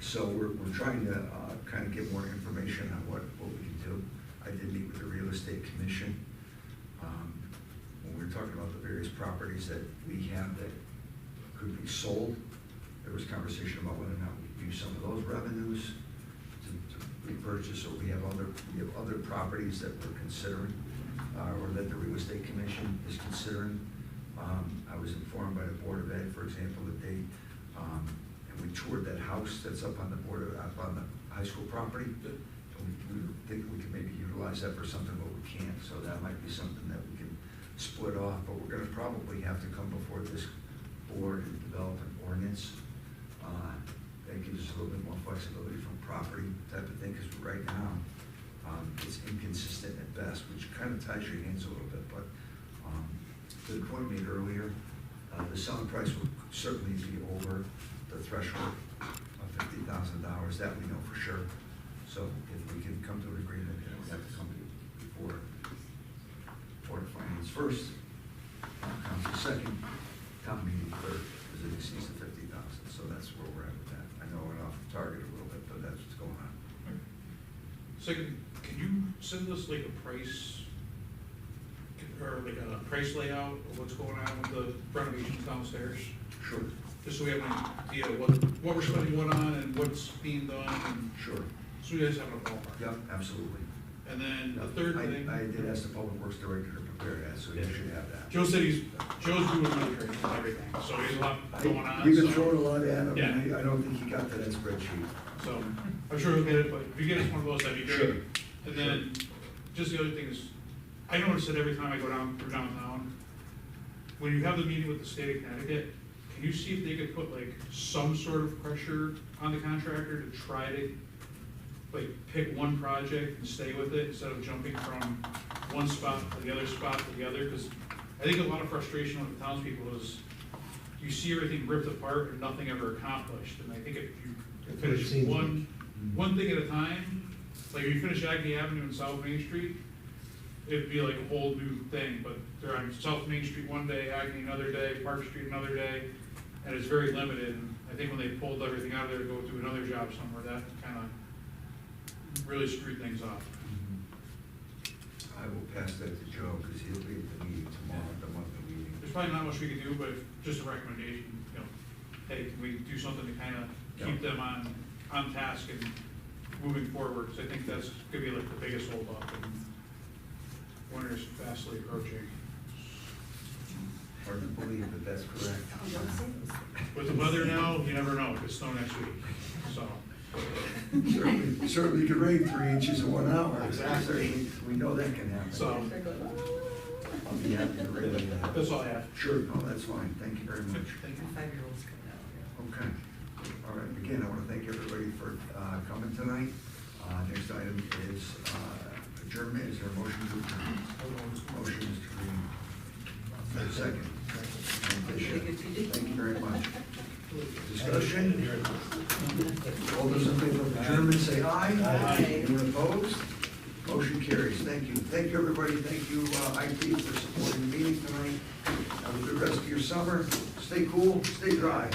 So we're trying to kind of get more information on what we can do. I did meet with the real estate commission. When we were talking about the various properties that we have that could be sold, there was conversation about whether or not we could use some of those revenues to repurchase, or we have other properties that we're considering, or that the real estate commission is considering. I was informed by the Board of Ed, for example, that they, and we toured that house that's up on the high school property. And we think we can maybe utilize that for something, but we can't, so that might be something that we can split off, but we're gonna probably have to come before this board and develop an ordinance that gives us a little bit more flexibility from property type of thing, because right now, it's inconsistent at best, which kind of ties your hands a little bit, but to the point made earlier, the selling price will certainly be over the threshold of $50,000, that we know for sure. So if we can come to an agreement, then we have to come before Board of Finance first, council second, town meeting third, because it exceeds the 50,000, so that's where we're at with that. I know we're off target a little bit, but that's what's going on. Second, can you send us like a price, or like a price layout of what's going on with the renovations downstairs? Sure. Just so we have an idea of what we're spending what on and what's being done, and Sure. so you guys have a ballpark. Yep, absolutely. And then the third thing. I did ask the Public Works Director to prepare that, so you should have that. Joe said Joe's doing really great with everything, so he's a lot going on. We've been so- throwing a lot at him, Yeah. and I don't think he got to that spreadsheet. So, I'm sure he'll get it, but if you get us one of those, that'd be great. Sure. And then, just the other thing is, I notice that every time I go down through downtown, when you have the meeting with the state of Connecticut, can you see if they could put like some sort of pressure on the contractor to try to like pick one project and stay with it instead of jumping from one spot to the other spot to the other? Because I think a lot of frustration with the townspeople is you see everything ripped apart and nothing ever accomplished. And I think if you That's what it finish seems one thing at a time, like if you finish Aggie Avenue and South Main Street, it'd be like a whole new thing, but they're on South Main Street one day, Aggie another day, Park Street another day, and it's very limited. And I think when they pulled everything out of there to go do another job somewhere, that kind of really screwed things up. I will pass that to Joe, because he'll be at the meeting tomorrow, the monthly meeting. There's probably not much we can do, but just a recommendation, hey, can we do something to kind of keep them on task and moving forward? Because I think that's gonna be like the biggest holdup, and winter's fastly approaching. Hard to believe that that's correct. With the weather now, you never know, it could snow next week, so. Certainly could rain 3 inches in 1 hour. Exactly. We know that can happen. So, I'll be happy to relay that. that's all I have. Sure, no, that's fine, thank you very much. Thank you. 5-year-olds coming out. Okay, all right, again, I want to thank everybody for coming tonight. Next item is adjournment. Is there a motion to adjourn? Motion, Mr. Green. Second. Thank you very much. Discussion? All those in favor of adjournment, say aye. Aye. Anyone opposed? Motion carries. Thank you. Thank you, everybody. Thank you, IT, for supporting the meeting tonight. Have a good rest of your summer. Stay cool, stay dry.